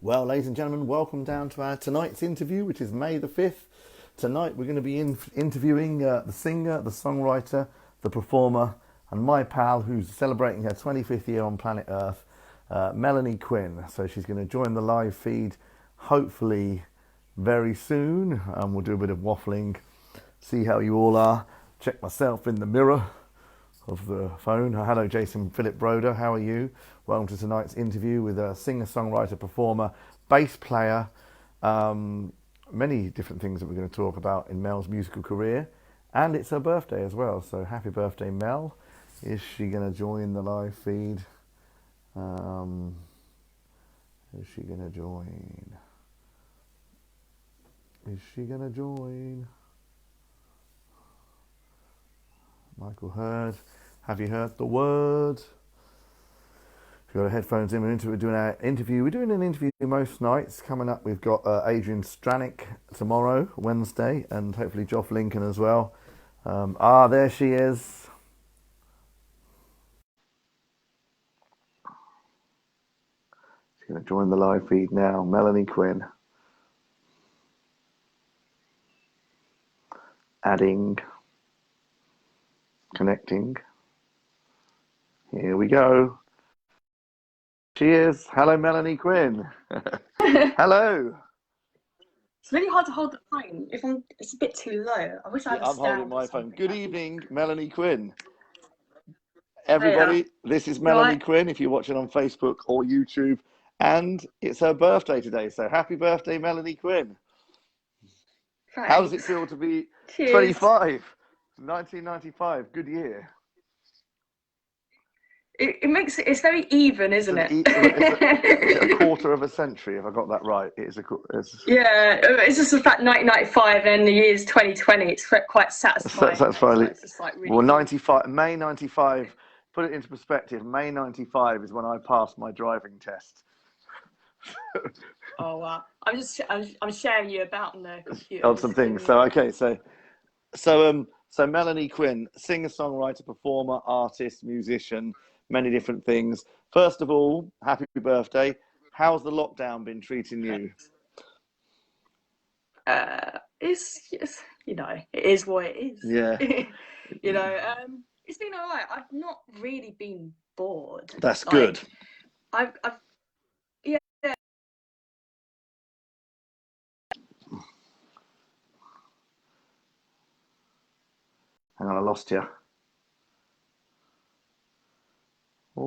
Well, ladies and gentlemen, welcome down to our tonight's interview, which is May the 5th. Tonight we're going to be interviewing the singer, the songwriter, the performer, and my pal who's celebrating her 25th year on planet Earth, Melanie Quinn. So she's going to join the live feed hopefully very soon, and we'll do a bit of waffling, see how you all are, check myself in the mirror of the phone. Hello, Jason Philip Broder. How are you? Welcome to tonight's interview with a singer, songwriter, performer, bass player. Many different things that we're going to talk about in Mel's musical career, and it's her birthday as well. So happy birthday, Mel! Is she going to join the live feed? Is she going to join? Is she going to join? Michael Hurd, have you heard the word? If you've got our headphones in, we're doing our interview. We're doing an interview most nights. Coming up, we've got Adrian Stranick tomorrow, Wednesday, and hopefully Joff Lincoln as well. There she is. She's going to join the live feed now, Melanie Quinn. Adding. Connecting. Here we go. Cheers. Hello, Melanie Quinn. Hello. It's really hard to hold the phone. It's a bit too low. I wish I had a I'm stand holding my or phone. something. Good evening, Melanie Quinn. Everybody, this is Melanie Quinn, if you're watching on Facebook or YouTube, and it's her birthday today. So happy birthday, Melanie Quinn. Thanks. How does it feel to be Cheers. 25? 1995, good year. It's very even, isn't it? It's a quarter of a century, if I got that right. Yeah, it's just the fact 1995 and the year's 2020. It's quite satisfying. It's just like really well, 95, May 95. Put it into perspective. May 95 is when I passed my driving test. Oh wow! I'm sharing you about on the computer. On some things. So Melanie Quinn, singer, songwriter, performer, artist, musician, many different things. First of all, happy birthday. How's the lockdown been treating you? It's it is what it is. Yeah. It's been all right. I've not really been bored. That's good. I've yeah. Hang on, I lost you. I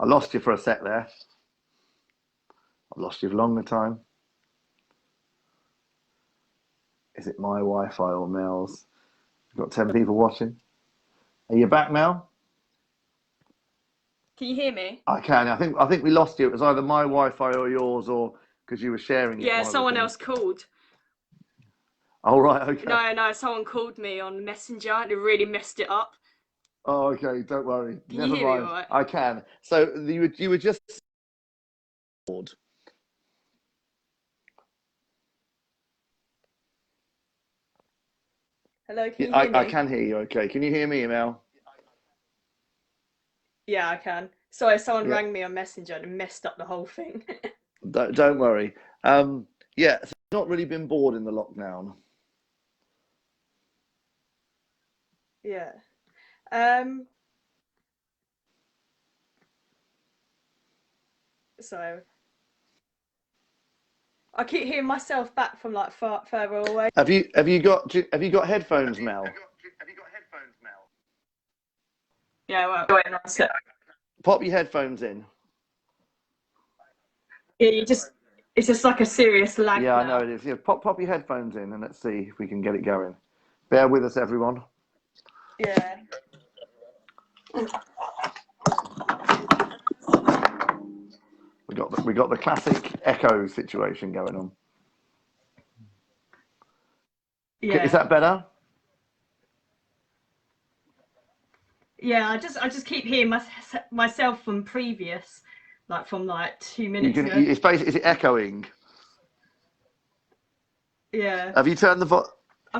lost you for a sec there. I've lost you for a longer time. Is it my Wi-Fi or Mel's? We've got 10 people watching. Are you back, Mel? Can you hear me? I can. I think we lost you. It was either my Wi-Fi or yours, or because you were sharing it. Yeah, someone else called. Oh, right, okay. No, someone called me on Messenger and it really messed it up. Oh, okay, don't worry. Can you hear me all right? I can. So you were just bored. Hello, can you hear me? I can hear you, okay. Can you hear me, Mel? Yeah, I can. Sorry, someone rang me on Messenger and messed up the whole thing. Don't worry. So not really been bored in the lockdown. Yeah. So I keep hearing myself back from like further away. Have you got headphones, Mel? Yeah, well, wait a sec. Pop your headphones in. Yeah, it's just like a serious lag. Yeah, now. I know it is. Yeah, pop your headphones in and let's see if we can get it going. Bear with us, everyone. Yeah. We got the classic echo situation going on. Yeah. Is that better? Yeah, I just keep hearing myself from previous, like from like 2 minutes ago. It's basically, is it echoing? Yeah. Have you turned the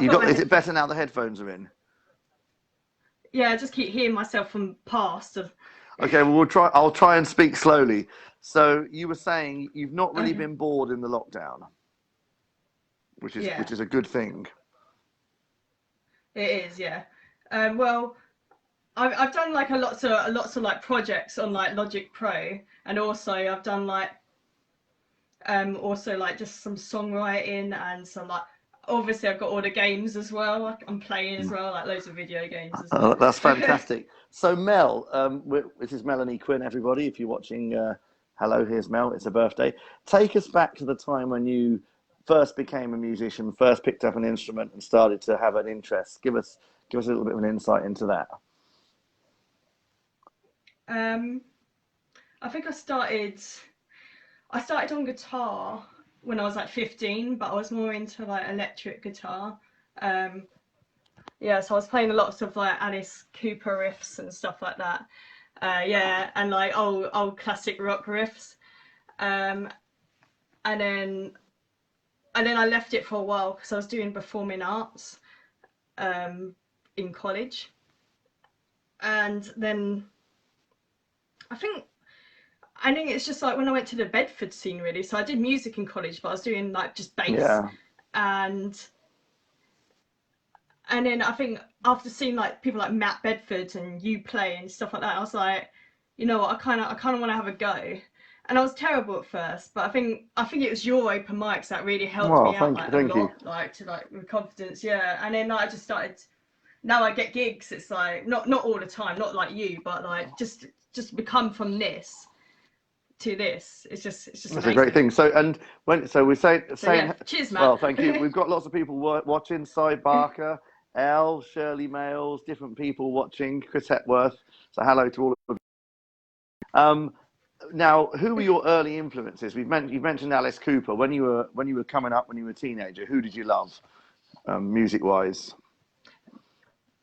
is it better now the headphones are in? Yeah, I just keep hearing myself from past. Okay, well, we'll try. I'll try and speak slowly. So you were saying you've not really Okay. been bored in the lockdown, Yeah, which is a good thing. it is. Yeah. Well, I've done like a lots of like projects on like Logic Pro, and also I've done like also like just some songwriting and some like obviously I've got all the games as well. Like, I'm playing as well, like loads of video games as well. That's fantastic. So Mel, this is Melanie Quinn. Everybody, if you're watching, hello, here's Mel. It's her birthday. Take us back to the time when you first became a musician, first picked up an instrument, and started to have an interest. Give us a little bit of an insight into that. um, I think I started on guitar when I was like 15, but I was more into like electric guitar. Um, yeah, so I was playing lots of like Alice Cooper riffs and stuff like that. Yeah, and like old classic rock riffs. Um, and then I left it for a while because I was doing performing arts um, in college, and then I think it's just like when I went to the Bedford scene really. So I did music in college, but I was doing like just bass, Yeah. and then I think after seeing like people like Matt Bedford and you play and stuff like that, I was like, you know what, I kind of want to have a go. And I was terrible at first, but I think it was your open mics that really helped Well, me out like a thank you. lot, like to like with confidence, yeah. And then like, I just started. Now I get gigs. It's like not all the time, not like you, but like just become from this to this. It's just That's a great amazing. thing. So, and when so we say So yeah, saying, cheers, Matt. well, thank you. We've got lots of people watching. Cy Barker, Elle, Shirley Males, different people watching. Chris Hepworth. So, hello to all of you. Um, Now, who were your early influences? You've mentioned Alice Cooper. When you were coming up, when you were a teenager, who did you love, music wise?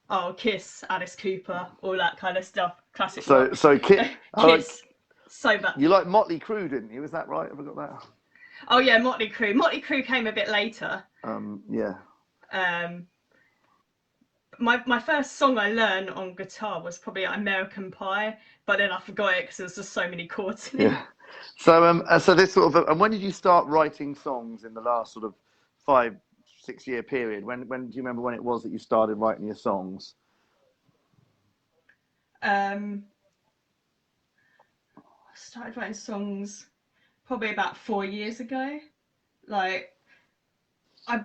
Oh, Kiss, Alice Cooper, all that kind of stuff. Classic So, rock. so Kit, Kiss, so bad. you like Motley Crue, didn't you? Is that right? Have I got that? Oh yeah, Motley Crue. Motley Crue came a bit later. Yeah, Um, my first song I learned on guitar was probably American Pie, but then I forgot it because there was just so many chords in it. yeah. So, so this sort of, and when did you start writing songs in the last sort of 5, 6 year period? When do you remember when it was that you started writing your songs? Um, I started writing songs probably about 4 years ago. Like I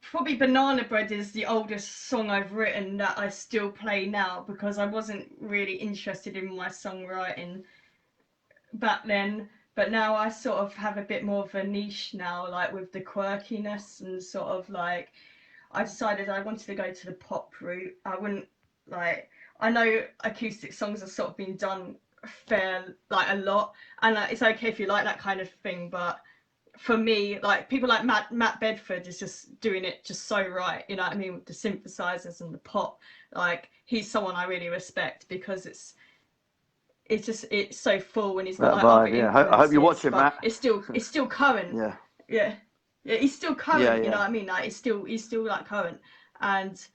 probably Banana Bread is the oldest song I've written that I still play now because I wasn't really interested in my songwriting back then. But now I sort of have a bit more of a niche now, like with the quirkiness and sort of like I decided I wanted to go to the pop route. I wouldn't like I know acoustic songs have sort of been done fair like a lot, and it's okay if you like that kind of thing, but for me, like people like Matt Bedford is just doing it just so right, you know what I mean, with the synthesizers and the pop. Like he's someone I really respect because it's so full when he's got That like other vibe, yeah. I hope you're influences, watching, but Matt. it's still current. Yeah, Yeah, yeah, he's still yeah, current. You know yeah. what I mean? Like he's still like current, and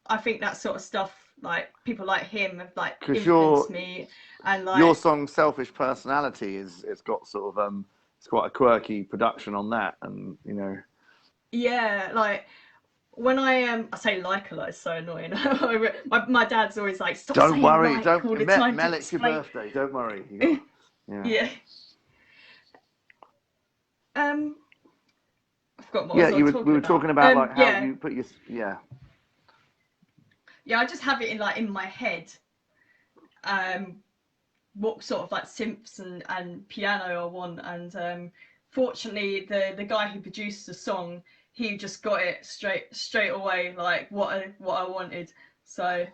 I think that sort of stuff, like people like him, have like Because influenced me, and your like song "Selfish Personality" it's got sort of it's quite a quirky production on that, and you know. yeah, like when I say like a lot, it's so annoying. my dad's always like, stop Don't saying worry, like don't all the time to Mel, it's your explain. birthday. Don't worry, you got yeah. Yeah. Um, I forgot what I Yeah, was all we talking were about. talking about like how Yeah, you put your yeah. yeah. I just have it in my head. Um, what sort of like synths and piano I want, and fortunately the guy who produced the song, he just got it straight away, like what I wanted. So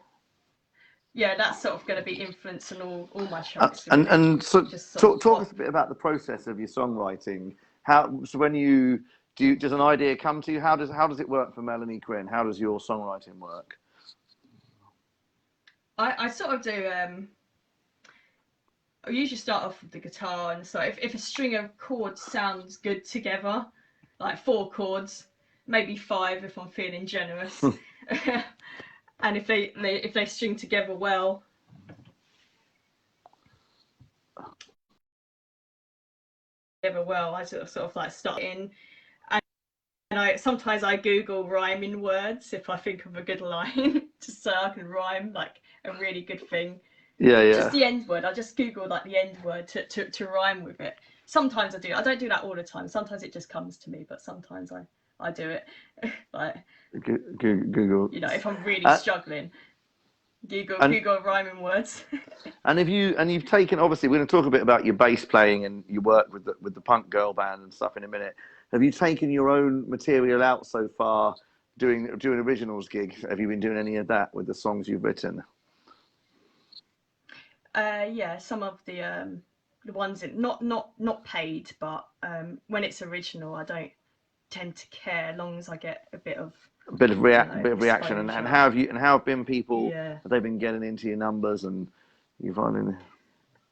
yeah, that's sort of going to be influencing all my tracks really. And so Just sort of talk us what a bit about the process of your songwriting. How so when you does an idea come to you? How does it work for Melanie Quinn? How does your songwriting work? I sort of do. I usually start off with the guitar, and so if a string of chords sounds good together, like 4 chords, maybe 5 if I'm feeling generous, and if they string together well, ever well, I sort of like start in, and sometimes I Google rhyming words if I think of a good line, just so I can rhyme like a really good thing. Yeah, Just yeah. the end word. I just Google like the end word to rhyme with it. Sometimes I do. I don't do that all the time. Sometimes it just comes to me, but sometimes I do it. Like, Google. you know, if I'm really Uh, struggling, and Google rhyming words. you've taken, obviously we're going to talk a bit about your bass playing and your work with the punk girl band and stuff in a minute. Have you taken your own material out so far doing originals gigs? Have you been doing any of that with the songs you've written? Yeah, some of the ones that not paid, but when it's original, I don't tend to care as long as I get a bit of, A bit of you know, reaction, and exposure. how have been people? Yeah. Have they been getting into your numbers and you finding?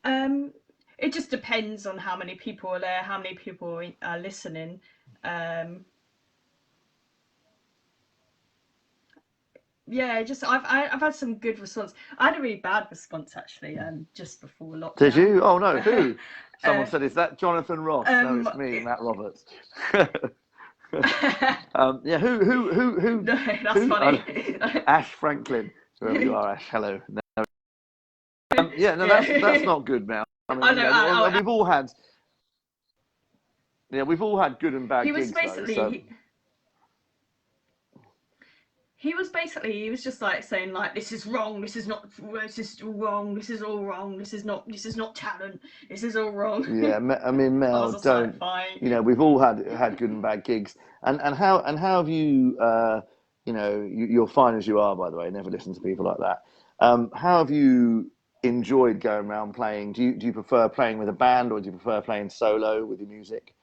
Um, it just depends on how many people are there, how many people are listening. Um, yeah, just I've had some good response. I had a really bad response actually, just before Did lockdown. you? Oh no, who? Someone uh, said, "Is that Jonathan Ross?" No, it's me, it, Matt Roberts. no, Yeah, that's who? funny. Ash Franklin, whoever you are, Ash. Hello. No. Yeah, no, that's Yeah, not good, Mel. I I mean, know. we've all had, we've all had good and He bad was gigs though. basically So he was just like saying like, this is wrong, this is not, this is wrong, this is all wrong, this is not talent, this is all wrong. yeah, I mean, I Mel, was just like, don't. fine. We've all had good and bad gigs, and how have you? You're fine as you are, by the way. Never listen to people like that. How have you enjoyed going around playing? Do you prefer playing with a band or do you prefer playing solo with your music?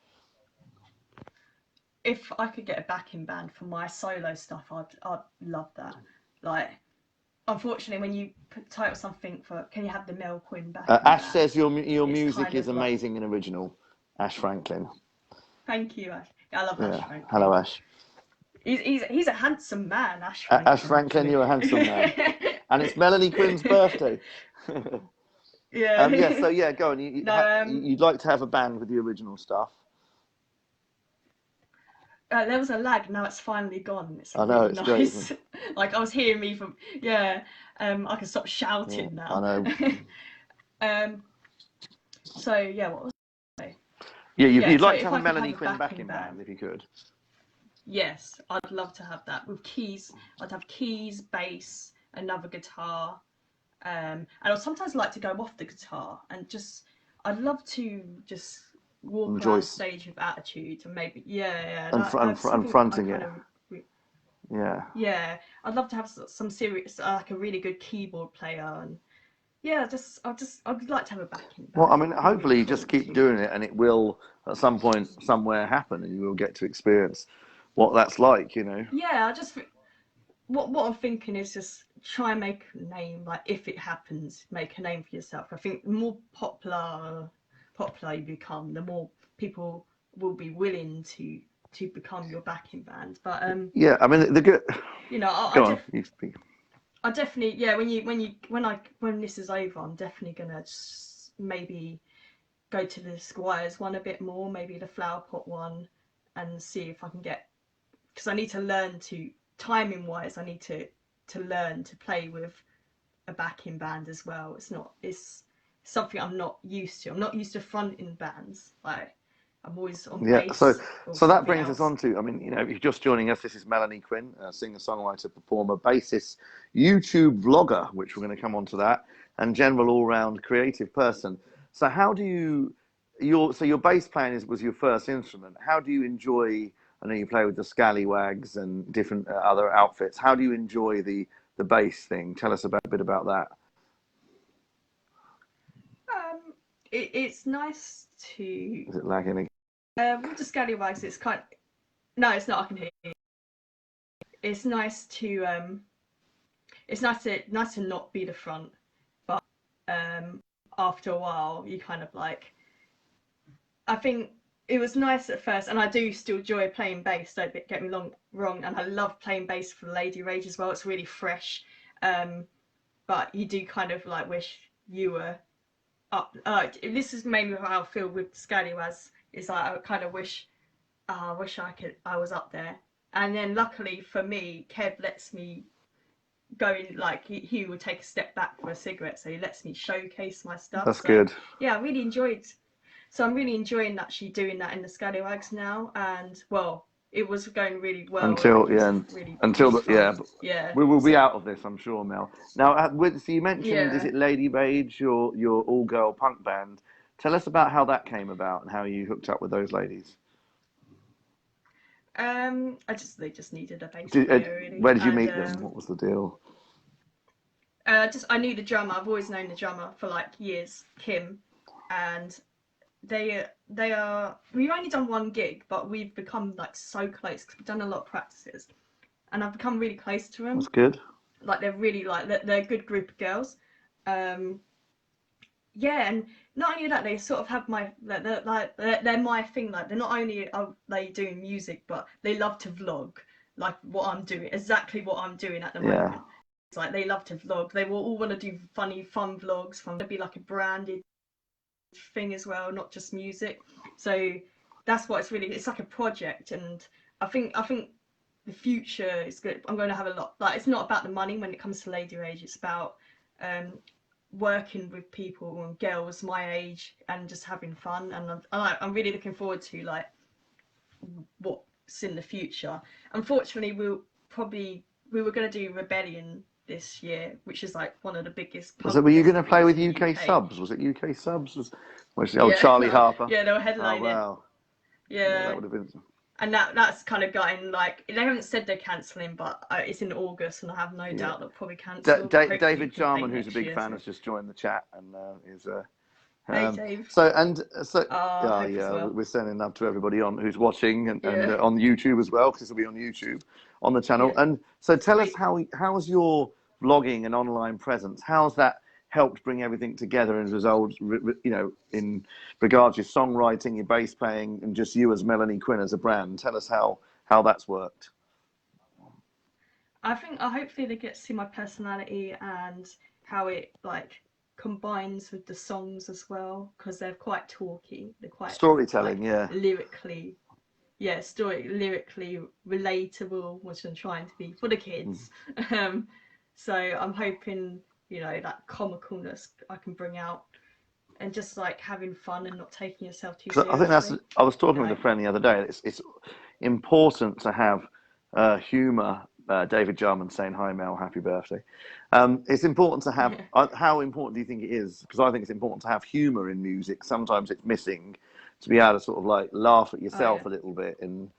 If I could get a backing band for my solo stuff, I'd love that. Like, unfortunately, when you title something for, can you have the Mel Quinn backing Ash band? says your It's music kind is of like, amazing and original. Ash Franklin. thank you, Ash. I love Ash Yeah. Hello, Franklin. Ash. He's a handsome man, Ash Ash Franklin, Franklin, actually. you're a handsome man, and it's Melanie Quinn's birthday. Yeah. Yeah. So yeah, go on. No, You'd like to have a band with the original stuff. there was a lag. Now it's finally gone. It's I know really it's great, isn't nice. Like I was hearing me from, yeah. I can stop it? Yeah, shouting I now. know. um. So yeah, what was I say? Yeah, Yeah. you'd So like to if have a I could have Melanie a Quinn backing backing band band, if you could. yes, I'd love to have that with keys. I'd have keys, bass, another guitar, and I'd sometimes like to go off the guitar and just. I'd love to just walk And around Joyce stage with attitude and maybe yeah, and and I have and something I fronting kind it. of. Yeah. Yeah, I'd love to have some serious, like a really good keyboard player, and yeah, I'd like to have a backing Well, I band. mean, It'd be really hopefully you just cool keep to. doing it, and it will at some point somewhere happen, and you will get to experience what that's like. Yeah, I just what I'm thinking is just try and make a name. Like if it happens, make a name for yourself. I think the more popular you become, the more people will be willing to become your backing band. But Yeah, I mean, the good. you know, Go on, you speak. I definitely yeah. When this is over, I'm definitely gonna just maybe go to the Squires one a bit more, maybe the flower pot one, and see if I can get, because I need to learn to, timing wise, I need to learn to play with a backing band as well. It's something I'm not used to. I'm not used to fronting bands. Like I'm always on Yeah, so bass or so that something brings us else. on to, I mean, if you're just joining us, this is Melanie Quinn, a singer, songwriter, performer, bassist, YouTube vlogger, which we're going to come on to that, and general all-round creative person. So how do you, your bass playing was your first instrument. How do you enjoy? I know you play with the Scallywags and different other outfits. How do you enjoy the bass thing? Tell us a bit about that. It's nice to Is it lagging? with the Scallywags. It's kind. No, it's not. I can hear you. It's nice to nice to not be the front, but after a while you kind of like, I think it was nice at first, and I do still enjoy playing bass, don't get me wrong, and I love playing bass for Lady Rage as well. It's really fresh, but you do kind of like wish you were up. This is mainly how I feel with Scallywags. It's like I kind of I wish I was up there. And then luckily for me, Kev lets me go in, like he would take a step back for a cigarette, so he lets me showcase my stuff. That's So good. yeah, I really enjoyed. So I'm really enjoying actually doing that in the Scallywags now, and well, it was going really well, and Until it was yeah, until really the yeah, fun. Yeah. we will be So out of this, I'm sure, Mel. Now, so you mentioned, is yeah. it Lady Rage, your all girl punk band? Tell us about how that came about and how you hooked up with those ladies. They just needed a bass Did, player really, where did you and meet them? What was the deal? just I knew the drummer. I've always known the drummer for like years, Kim, and they are. We've only done one gig, but we've become like so close because we've done a lot of practices, and I've become really close to That's them. good. Like they're really like they're a good group of girls. Um, yeah, and not only that, they sort of have they're my thing. Like they're not only are they doing music, but they love to vlog, like what I'm doing, exactly what I'm doing at the Yeah. moment. It's like they love to vlog. They will all want to do funny, fun vlogs. From to be like a branded thing as well, not just music. So that's what it's really. It's like a project, and I think the future is good. I'm going to have a lot. Like it's not about the money when it comes to Lady Rage. It's about um, working with people and girls my age and just having fun. And I'm really looking forward to like what's in the future. Unfortunately, we were going to do Rebellion this year, which is like one of the biggest So punk were you going to play festivals with in the UK UK. Subs? Was it UK Subs? Was the old Yeah, Charlie Harper? yeah, they were Oh headlining. wow. Yeah, that Yeah, would have been. and that's kind of gotten like they haven't said they're cancelling, but it's in August, and I have no Yeah. doubt they'll probably cancel. But hopefully, we David can play Jarman, who's a next big year. fan, So, has just joined the chat and is hey, Dave. so I hope as yeah, well. we're sending love to everybody on who's watching and Yeah, on YouTube as well because this will be on YouTube on the channel. yeah, And so tell us sweet. how's your vlogging and online presence? How's that helped bring everything together as a result? In regards to your songwriting, your bass playing, and just you as Melanie Quinn as a brand. Tell us how that's worked. I think hopefully they get to see my personality and how it like combines with the songs as well, because they're quite talky. They're quite Storytelling, like yeah. lyrically, yeah, story lyrically relatable, which I'm trying to be for the kids. Um, so I'm hoping that comicalness I can bring out, and just like having fun and not taking yourself too Because I think seriously. I was talking with a Like friend the other day. It's important to have humour. David Jarman saying hi, Mel, happy birthday. It's important to have. yeah, How important do you think it is? Because I think it's important to have humour in music. Sometimes it's missing to be able to sort of like laugh at oh yeah, yourself a little bit, and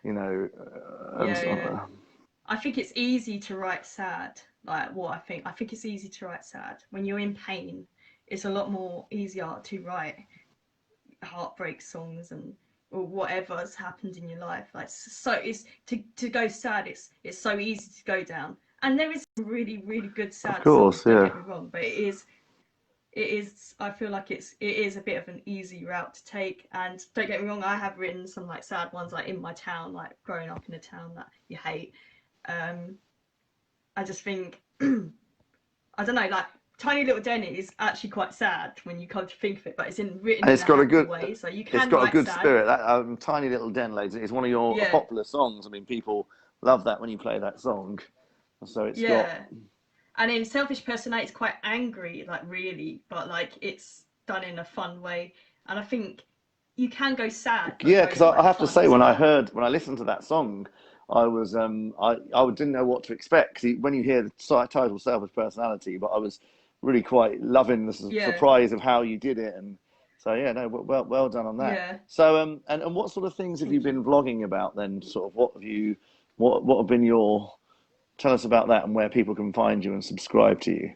you know, yeah, yeah. I think it's easy to write sad. Like what I think it's easy to write sad when you're in pain. It's a lot more easier to write heartbreak songs and or whatever's happened in your life. Like so, it's to go sad. It's so easy to go down. And there is some really good of sad songs. course, Don't yeah. get me wrong, but it is. I feel like it is a bit of an easy route to take. And don't get me wrong, I have written some like sad ones, like in my town, like growing up in a town that you hate. Um, I just think I don't know, like Tiny Little Denny is actually quite sad when you come to think of it, but written And in a happy way, so you it's can got a write good sad. spirit. That Tiny Little Den, ladies, is one of your Yeah, popular songs. I mean, people love that when you play that song. So it's got. yeah. And in Selfish Personality, it's quite angry, like really, but like it's done in a fun way. And I think you can go sad, but Yeah, go because I like have to fun say, as well. when I listened to that song, I was I didn't know what to expect. 'Cause when you hear the title "Selfish Personality," but I was really quite loving the Yeah, surprise of how you did it, and so yeah, no, well done on that. yeah. So and what sort of things have you Thank you. been vlogging about then? Sort of what have been your tell us about that and where people can find you and subscribe to you.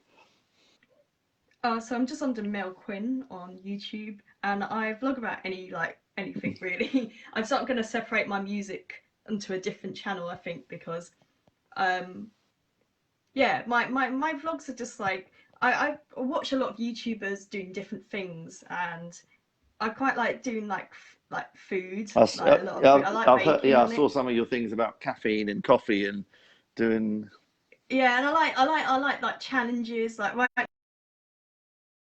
So I'm just under Mel Quinn on YouTube, and I vlog about anything really. I'm sort of going to separate my music into a different channel, I think, because um, yeah, my vlogs are just like I watch a lot of YouTubers doing different things, and I quite like doing like food, like a lot of food. I like I've heard, baking yeah, I on saw it. some of your things about caffeine and coffee and doing. Yeah, and I like challenges. Like right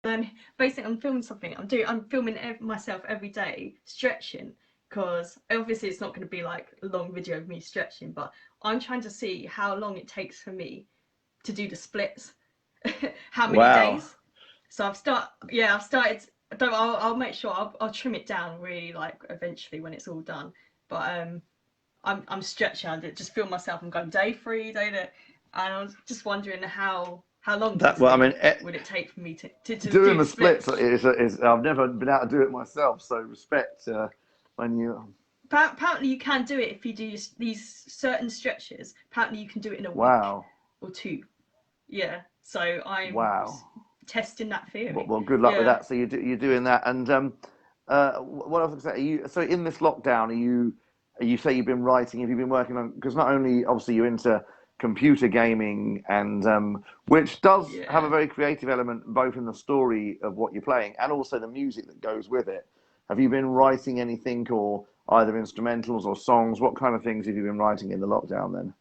then basically I'm filming something. I'm filming myself every day stretching, because obviously it's not going to be like a long video of me stretching, but I'm trying to see how long it takes for me to do the splits, how many Wow. days. So I've started. I'll make sure I'll trim it down really like eventually when it's all done. But I'm stretching. I just feel myself. I'm going day 3, day that, and I was just wondering how long That well, I mean, basically would it take for me to doing do the the splits splits. is I've never been able to do it myself. So respect when you. Apparently you can do it if you do these certain stretches. Apparently you can do it in a week Wow. or 2. Yeah. So I'm Wow. testing that theory. Well, good luck with Yeah. that. So you're doing that, and what I was going to say, so in this lockdown, you say you've been writing? Have you been working on? Because not only obviously you're into computer gaming, and which does have a Yeah. very creative element, both in the story of what you're playing and also the music that goes with it. Have you been writing anything, or either instrumentals or songs? What kind of things have you been writing in the lockdown then?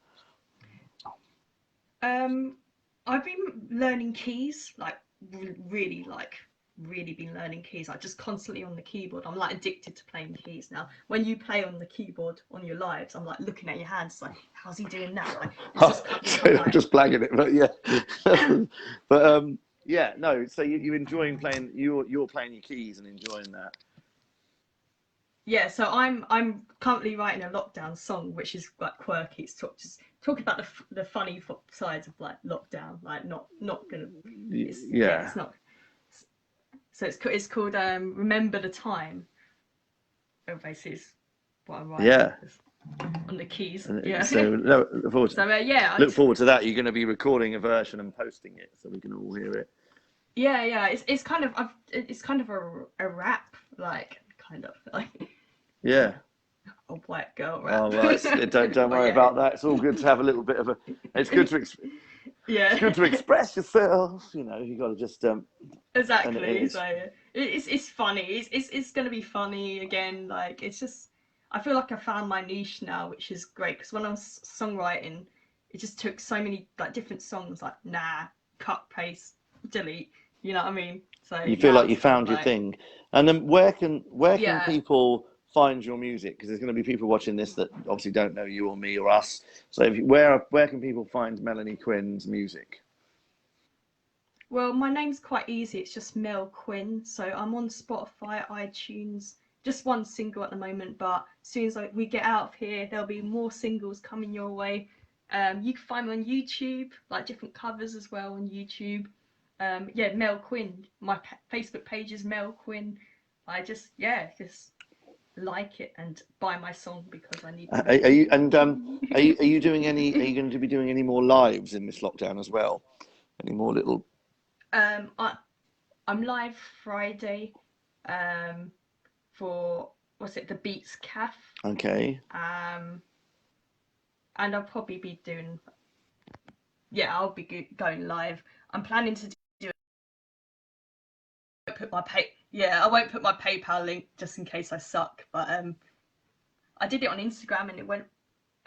Um, I've been learning keys, like really, really been learning keys. Like just constantly on the keyboard. I'm like addicted to playing keys now. When you play on the keyboard on your lives, I'm like looking at your hands, like how's he doing that? Like it's just become So I'm like just blagging it, but yeah, but yeah, no. So you're enjoying playing. You're playing your keys and enjoying that. yeah. So I'm currently writing a lockdown song, which is like quirky. It's just talking about the funny sides of like lockdown, like not gonna. Yeah, It's not. So it's called Remember the Time. Oh, basically, is what I'm writing yeah. on the keys. And Yeah. so no, So yeah, look forward to that. You're going to be recording a version and posting it, so we can all hear it. yeah. It's kind of it's kind of a rap, like kind of like Yeah. a white girl Oh rap. well, don't But worry yeah, about that. It's all good to have a little bit of a. It's good to it's yeah, good to express yourself. You got to just and exactly. it's So it's funny. It's gonna be funny again. Like it's just I feel like I found my niche now, which is great because when I was songwriting, it just took so many like different songs, like nah, cut, paste, delete. You know what I mean? So you feel now like you it's kind of found your like thing. And then where can yeah. people find your music? Because there's going to be people watching this that obviously don't know you or me or us. So where can people find Melanie Quinn's music? Well, my name's quite easy. It's just Mel Quinn. So I'm on Spotify, iTunes. Just one single at the moment, but as soon as we get out of here, there'll be more singles coming your way. You can find me on YouTube, like different covers as well on YouTube. Yeah, Mel Quinn. My Facebook page is Mel Quinn. I just like it and buy my song because I need the Are you money. are you doing any? Are you going to be doing any more lives in this lockdown as well? Any more little? um, I, I'm live Friday. Um, for what's it, the Beats Caf. Okay. Um, and I'll probably be doing, yeah, I'll be going live. I'm planning to do it. I won't put my PayPal link just in case I suck. But I did it on Instagram and it went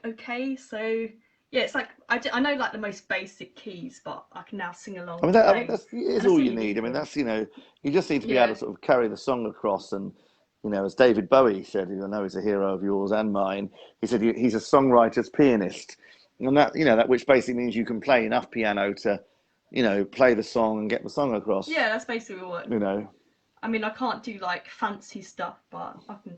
okay. So yeah, it's like I know like the most basic keys, but I can now sing along and I mean play, that's it is and that's all all you you need. need I mean really. that's you just need to be able Yeah, to sort of carry the song across. And as David Bowie said, who I know is a hero of yours and mine, he said he's a songwriter's pianist, and that which basically means you can play enough piano to play the song and get the song across. yeah, that's basically what. You know. I mean, I can't do like fancy stuff, but I can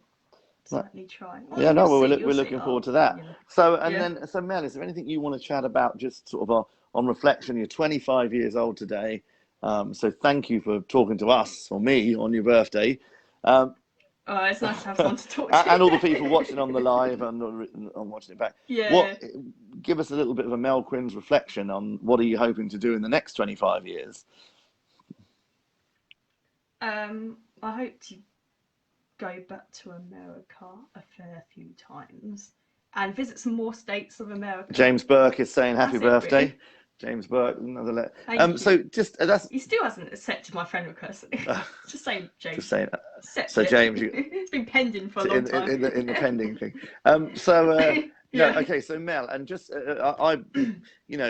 Right. certainly try. Yeah, Well, no, you'll well, see, we're you'll see. looking forward to that. You know, So, yeah. Mel, is there anything you want to chat about just sort of on reflection? You're 25 years old today. So thank you for talking to us or me on your birthday. Um, Oh, it's nice to have someone to talk and all the to. people watching on the live and on watching it back. Yeah. Give us a little bit of a Mel Quinn's reflection on what are you hoping to do in the next 25 years? I hope to go back to America a fair few times and visit some more states of America. James Burke is saying happy That's it, birthday. really. James Burke, another letter. Thank So you. just that's He still hasn't accepted my friend request. Just say, just James, saying. accept So it. James, It's been pending for a long time. in the pending thing. So no, Yeah. okay. So Mel, and just I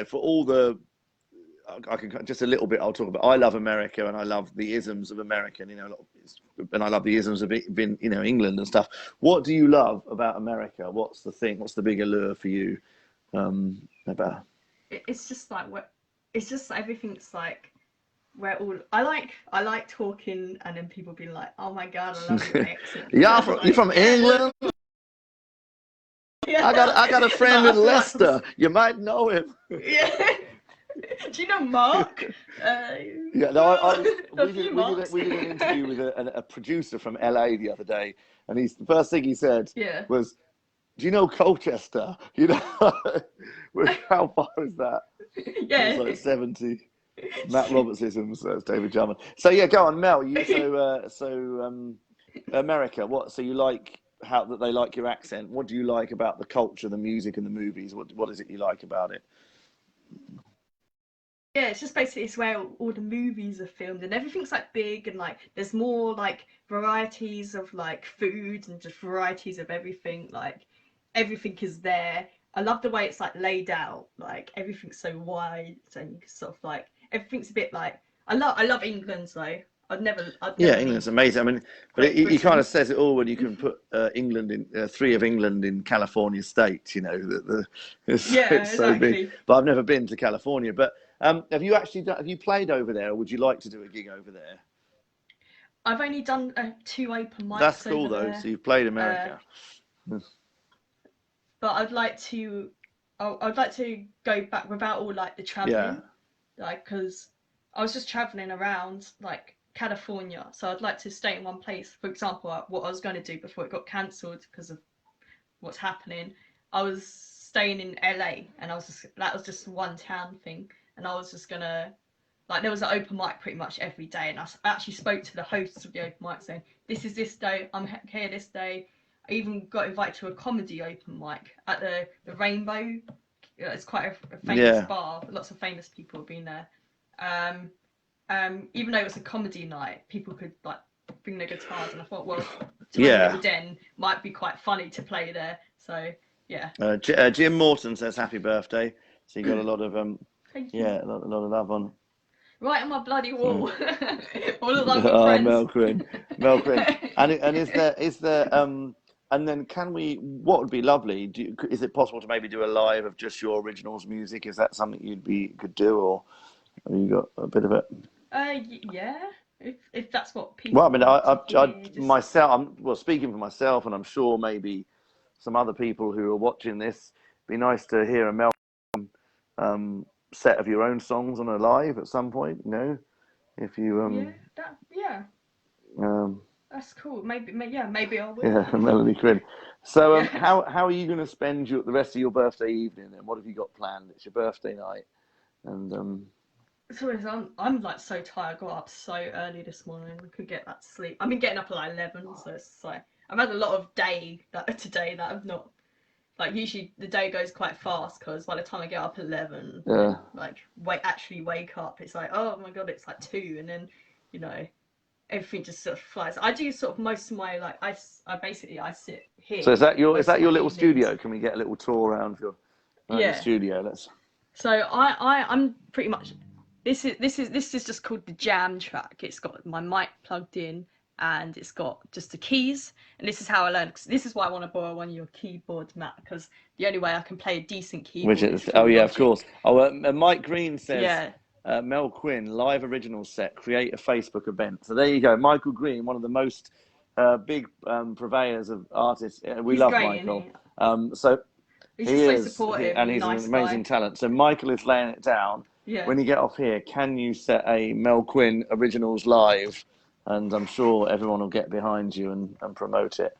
for all the I can just a little bit. I'll talk about. I love America, and I love the isms of America. And, and I love the isms of England and stuff. What do you love about America? What's the thing? What's the big allure for you about? It's just like it's just everything's like where all I like talking, and then people being like, "Oh my god, I love your accent." Yeah, you're from England. Yeah. I got a friend Like, in Leicester. You might know him. Yeah. Do you know Mark? Yeah, no, We did an interview with a producer from LA the other day, and the first thing he said was, "Do you know Colchester?" You know, how far is that? Yeah, it's like 70. Matt Robertsisms. That's David Jarman. So yeah, go on, Mel. America. What? So you like how that they like your accent? What do you like about the culture, the music, and the movies? What is it you like about it? Yeah, it's just basically it's where all the movies are filmed, and everything's like big, and like there's more like varieties of like food and just varieties of everything. Like everything is there. I love the way it's like laid out. Like everything's so wide, and you can sort of like everything's a bit like I love England though. I'd Yeah, never England's leave amazing. I mean, but Great he kind Britain. of says it all when you can put England in three of England in California states. You know that Yeah, it's so big. exactly. But I've never been to California. But have you have you played over there, or would you like to do a gig over there? I've only done 2 open That's mics cool over though. there, So you've played uh, America. but I'd like to go back without all like the Yeah, traveling, like because I was just traveling around like California, so I'd like to stay in one place. For example, what I was going to do before it got cancelled because of what's happening, I was staying in LA, and that was just one town thing, and I was just gonna like there was an open mic pretty much every day, and I actually spoke to the hosts of the open mic saying, "This is this day. I'm here this day." I even got invited to a comedy open mic at the Rainbow. It's quite a famous yeah, bar. Lots of famous people have been there. Um, even though it was a comedy night, people could like bring their guitars, and I thought, well, tiny yeah. little den might be quite funny to play there. So yeah. Jim Morton says happy birthday. So you got a lot of Thank you. yeah, a lot of love on. Right on my bloody wall. Yeah. All the love and Oh, friends. Mel Quinn, Mel Quinn, and is there and then can we? What would be lovely? Is it possible to maybe do a live of just your originals music? Is that something could do, or have you got a bit of it? Yeah. If that's what Well, I people mean, want to I hear, just myself, well, speaking for myself, and I'm sure maybe some other people who are watching this, be nice to hear a Mel set of your own songs on a live at some point. You know, if you yeah, um that's cool. Maybe I will. yeah, Melanie Quinn. So Yeah. how are you going to spend the rest of your birthday evening? And what have you got planned? It's your birthday night, and So I'm like so tired. I got up so early this morning. I could get back to sleep. I've been getting up at like 11, so it's like I've had a lot of day today that I've not like. Usually the day goes quite fast because by the time I get up at 11 yeah. and like wake up, it's like, oh my god, it's like 2, and then you know everything just sort of flies. I do sort of most of my like I sit So here is most that of my your little evenings. studio? Can we get a little tour around your Yeah. studio? Let's. So I'm pretty much this is just called the jam track. It's got my mic plugged in, and it's got just the keys. And this is how I learned. 'Cause this is why I want to borrow one of your keyboards, Matt, because the only way I can play a decent Which keyboard is is, oh through yeah, of course. Logic. Oh, Mike Green says, Yeah, Mel Quinn live original set, create a Facebook event. So there you go, Michael Green, one of the most big purveyors of artists. We he's love great, isn't Michael. he? So He's he just so is, supportive and and he's an nice amazing guy. talent. So Michael is laying it down. Yeah, When you get off here, can you set a Mel Quinn originals live? And I'm sure everyone will get behind you and promote it.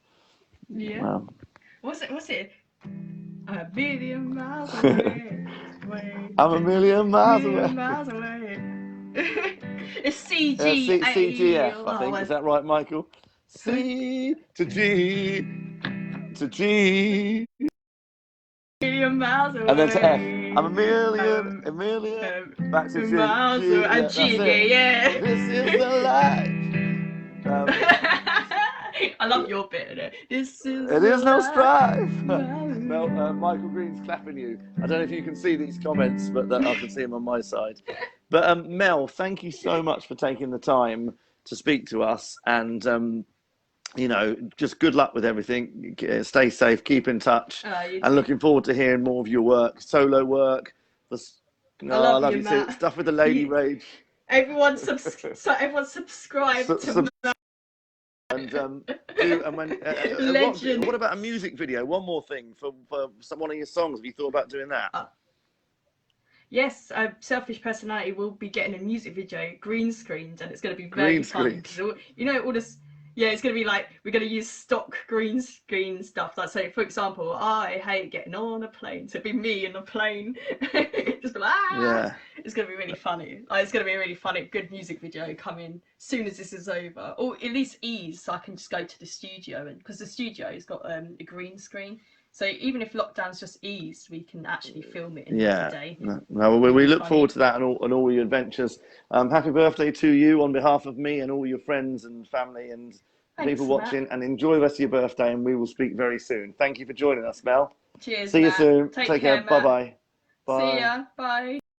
yeah. Um, What's it? What's it? A billion miles away, I'm a million miles away. million miles away. It's C G A. CGF, I think. Is that right, Michael? C to G to G, Million miles and then to F. I'm away. a million, back to G, Miles G. away. Yeah, And that's G, it. yeah. This is the life. I love your bit in it. This is It is no strife. Mel, Michael Green's clapping you. I don't know if you can see these comments, but I can see them on my side. But Mel, thank you so much for taking the time to speak to us, and just good luck with everything. Stay safe, keep in touch, and looking forward to hearing more of your work, solo work. I love you, too. Matt. Stuff with the Lady Rage. Everyone subscribe to Matt. Legend. What about a music video? One more thing for one of your songs. Have you thought about doing that? Yes, Selfish Personality will be getting a music video green screened, and it's going to be very Green fun. All this. Yeah, it's going to be like, we're going to use stock green screen stuff. Like, so, for example, I hate getting on a plane. So it'd be me in a plane. Just be like, Yeah. It's going to be really funny. Like, it's going to be a really funny, good music video coming as soon as this is over. Or at least ease, so I can just go to the studio. Because the studio's got a green screen. So even if lockdown's just eased, we can actually film it in the day. No, we look forward to that and all your adventures. Happy birthday to you on behalf of me and all your friends and family and people watching. And enjoy the rest of your birthday, and we will speak very soon. Thank you for joining us, Mel. Cheers, See you soon. Take care. Bye-bye. Bye. See ya. Bye.